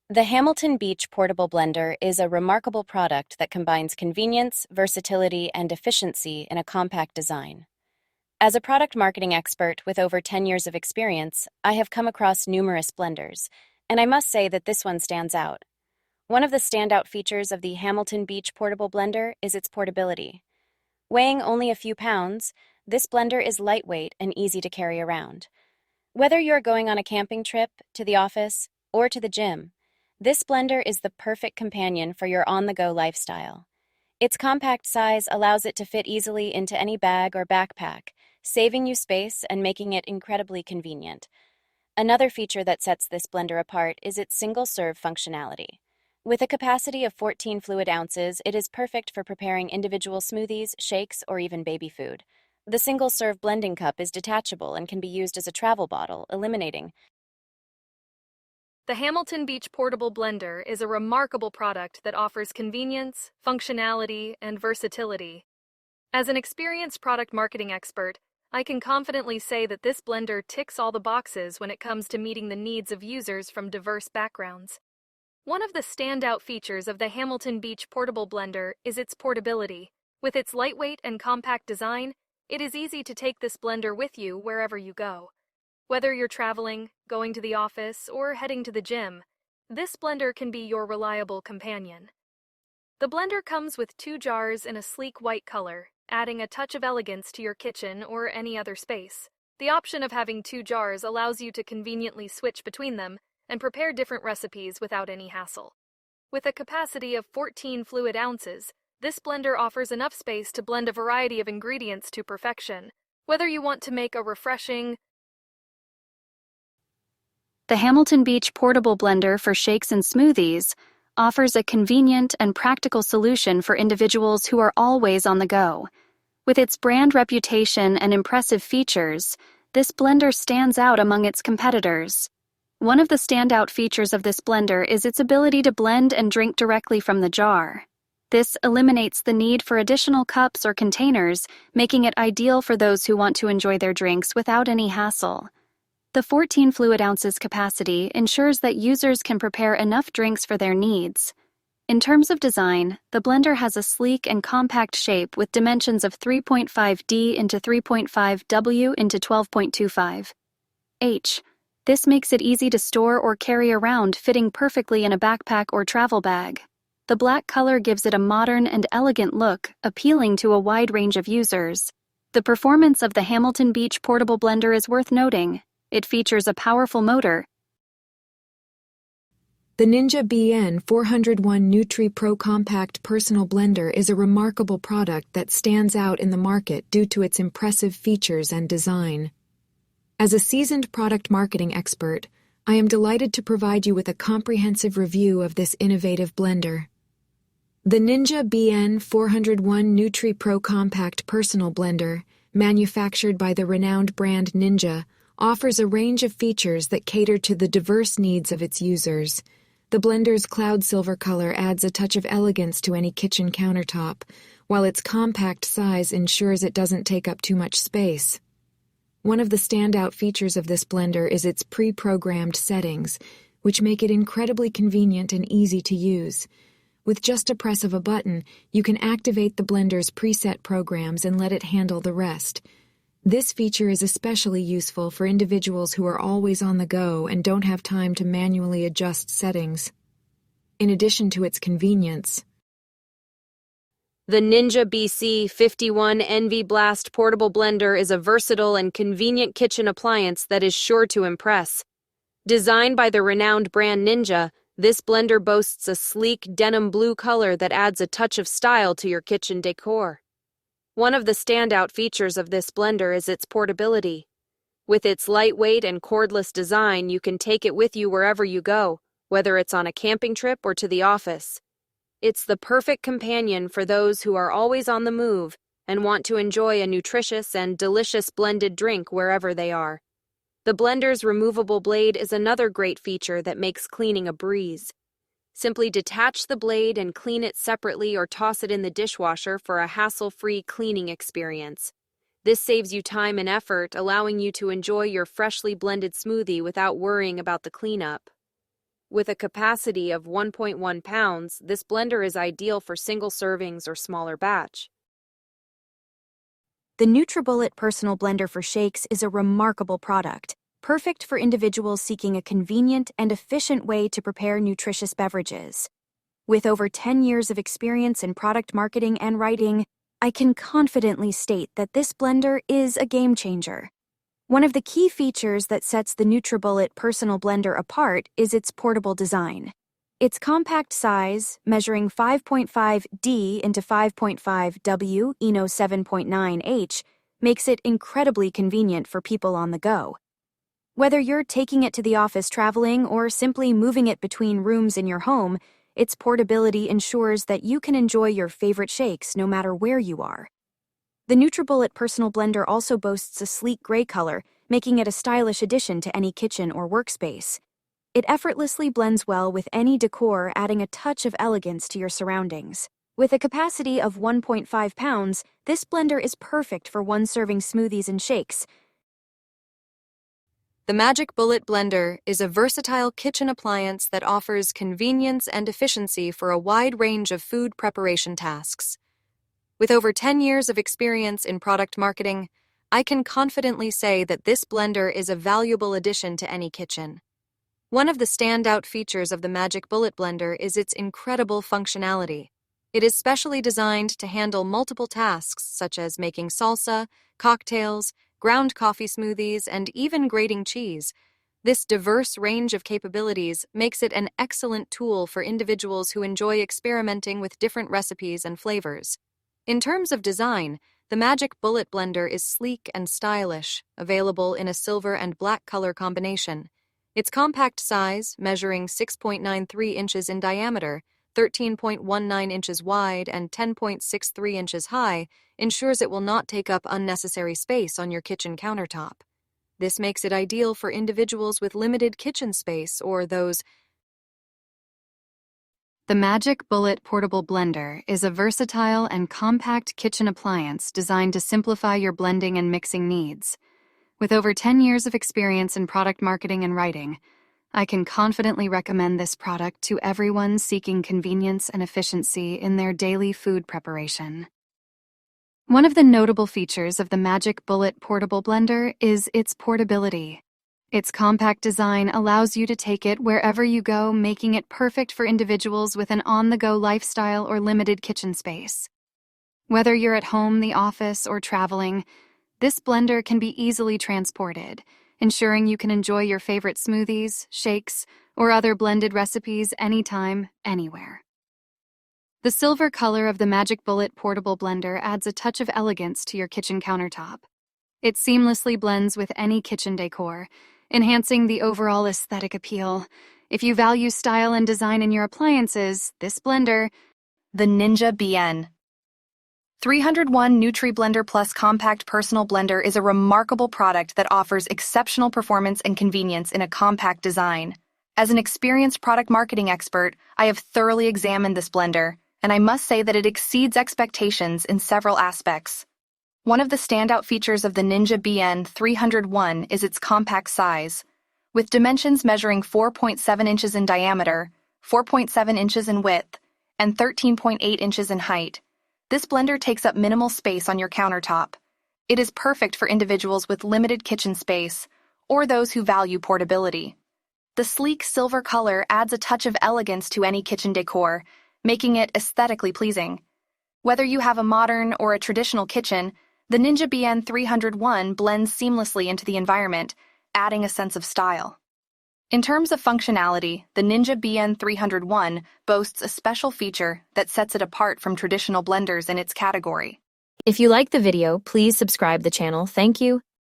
The Hamilton Beach Portable Blender is a remarkable product that combines convenience, versatility, and efficiency in a compact design. As a product marketing expert with over 10 years of experience, I have come across numerous blenders, and I must say that this one stands out. One of the standout features of the Hamilton Beach Portable Blender is its portability. Weighing only a few pounds, this blender is lightweight and easy to carry around. Whether you're going on a camping trip, to the office, or to the gym, this blender is the perfect companion for your on-the-go lifestyle. Its compact size allows it to fit easily into any bag or backpack, saving you space and making it incredibly convenient. Another feature that sets this blender apart is its single-serve functionality. With a capacity of 14 fluid ounces, it is perfect for preparing individual smoothies, shakes, or even baby food. The single-serve blending cup is detachable and can be used as a travel bottle, eliminating. The Hamilton Beach Portable Blender is a remarkable product that offers convenience, functionality, and versatility. As an experienced product marketing expert, I can confidently say that this blender ticks all the boxes when it comes to meeting the needs of users from diverse backgrounds. One of the standout features of the Hamilton Beach Portable Blender is its portability. With its lightweight and compact design, it is easy to take this blender with you wherever you go. Whether you're traveling, going to the office, or heading to the gym, this blender can be your reliable companion. The blender comes with 2 jars in a sleek white color, adding a touch of elegance to your kitchen or any other space. The option of having 2 jars allows you to conveniently switch between them and prepare different recipes without any hassle. With a capacity of 14 fluid ounces, this blender offers enough space to blend a variety of ingredients to perfection. Whether you want to make a refreshing, The Hamilton Beach Portable Blender for shakes and smoothies offers a convenient and practical solution for individuals who are always on the go. With its brand reputation and impressive features, this blender stands out among its competitors. One of the standout features of this blender is its ability to blend and drink directly from the jar. This eliminates the need for additional cups or containers, making it ideal for those who want to enjoy their drinks without any hassle. The 14 fluid ounces capacity ensures that users can prepare enough drinks for their needs. In terms of design, the blender has a sleek and compact shape with dimensions of 3.5D into 3.5W into 12.25 H. This makes it easy to store or carry around, fitting perfectly in a backpack or travel bag. The black color gives it a modern and elegant look, appealing to a wide range of users. The performance of the Hamilton Beach Portable Blender is worth noting. It features a powerful motor. The Ninja BN 401 Nutri Pro Compact Personal Blender is a remarkable product that stands out in the market due to its impressive features and design. As a seasoned product marketing expert, I am delighted to provide you with a comprehensive review of this innovative blender. The Ninja BN 401 Nutri Pro Compact Personal Blender, manufactured by the renowned brand Ninja, offers a range of features that cater to the diverse needs of its users. The blender's cloud silver color adds a touch of elegance to any kitchen countertop, while its compact size ensures it doesn't take up too much space. One of the standout features of this blender is its pre-programmed settings, which make it incredibly convenient and easy to use. With just a press of a button, you can activate the blender's preset programs and let it handle the rest. This feature is especially useful for individuals who are always on the go and don't have time to manually adjust settings. In addition to its convenience, The Ninja BC 51 Envy Blast Portable Blender is a versatile and convenient kitchen appliance that is sure to impress. Designed by the renowned brand Ninja, this blender boasts a sleek denim blue color that adds a touch of style to your kitchen decor. One of the standout features of this blender is its portability. With its lightweight and cordless design, you can take it with you wherever you go, whether it's on a camping trip or to the office. It's the perfect companion for those who are always on the move and want to enjoy a nutritious and delicious blended drink wherever they are. The blender's removable blade is another great feature that makes cleaning a breeze. Simply detach the blade and clean it separately or toss it in the dishwasher for a hassle-free cleaning experience. This saves you time and effort, allowing you to enjoy your freshly blended smoothie without worrying about the cleanup. With a capacity of 1.1 pounds, this blender is ideal for single servings or smaller batch. The NutriBullet Personal Blender for Shakes is a remarkable product, perfect for individuals seeking a convenient and efficient way to prepare nutritious beverages. With over 10 years of experience in product marketing and writing, I can confidently state that this blender is a game changer. One of the key features that sets the NutriBullet Personal Blender apart is its portable design. Its compact size, measuring 5.5D into 5.5W, 7.9H, makes it incredibly convenient for people on the go. Whether you're taking it to the office traveling or simply moving it between rooms in your home, its portability ensures that you can enjoy your favorite shakes no matter where you are. The NutriBullet Personal Blender also boasts a sleek gray color, making it a stylish addition to any kitchen or workspace. It effortlessly blends well with any decor, adding a touch of elegance to your surroundings. With a capacity of 1.5 pounds, this blender is perfect for one-serving smoothies and shakes. The Magic Bullet Blender is a versatile kitchen appliance that offers convenience and efficiency for a wide range of food preparation tasks. With over 10 years of experience in product marketing, I can confidently say that this blender is a valuable addition to any kitchen. One of the standout features of the Magic Bullet Blender is its incredible functionality. It is specially designed to handle multiple tasks such as making salsa, cocktails, ground coffee smoothies, and even grating cheese. This diverse range of capabilities makes it an excellent tool for individuals who enjoy experimenting with different recipes and flavors. In terms of design, the Magic Bullet Blender is sleek and stylish, available in a silver and black color combination. Its compact size, measuring 6.93 inches in diameter, 13.19 inches wide, and 10.63 inches high, ensures it will not take up unnecessary space on your kitchen countertop. This makes it ideal for individuals with limited kitchen space or those. The Magic Bullet Portable Blender is a versatile and compact kitchen appliance designed to simplify your blending and mixing needs. With over 10 years of experience in product marketing and writing, I can confidently recommend this product to everyone seeking convenience and efficiency in their daily food preparation. One of the notable features of the Magic Bullet Portable Blender is its portability. Its compact design allows you to take it wherever you go, making it perfect for individuals with an on-the-go lifestyle or limited kitchen space. Whether you're at home, the office, or traveling, this blender can be easily transported, ensuring you can enjoy your favorite smoothies, shakes, or other blended recipes anytime, anywhere. The silver color of the Magic Bullet Portable Blender adds a touch of elegance to your kitchen countertop. It seamlessly blends with any kitchen decor, enhancing the overall aesthetic appeal. If you value style and design in your appliances, this blender, the Ninja BN 301 Nutri-Blender Plus Compact Personal Blender, is a remarkable product that offers exceptional performance and convenience in a compact design. As an experienced product marketing expert, I have thoroughly examined this blender, and I must say that it exceeds expectations in several aspects. One of the standout features of the Ninja BN 301 is its compact size. With dimensions measuring 4.7 inches in diameter, 4.7 inches in width, and 13.8 inches in height, this blender takes up minimal space on your countertop. It is perfect for individuals with limited kitchen space or those who value portability. The sleek silver color adds a touch of elegance to any kitchen decor, making it aesthetically pleasing. Whether you have a modern or a traditional kitchen, the Ninja BN 301 blends seamlessly into the environment, adding a sense of style. In terms of functionality, the Ninja BN 301 boasts a special feature that sets it apart from traditional blenders in its category. If you like the video, please subscribe the channel. Thank you.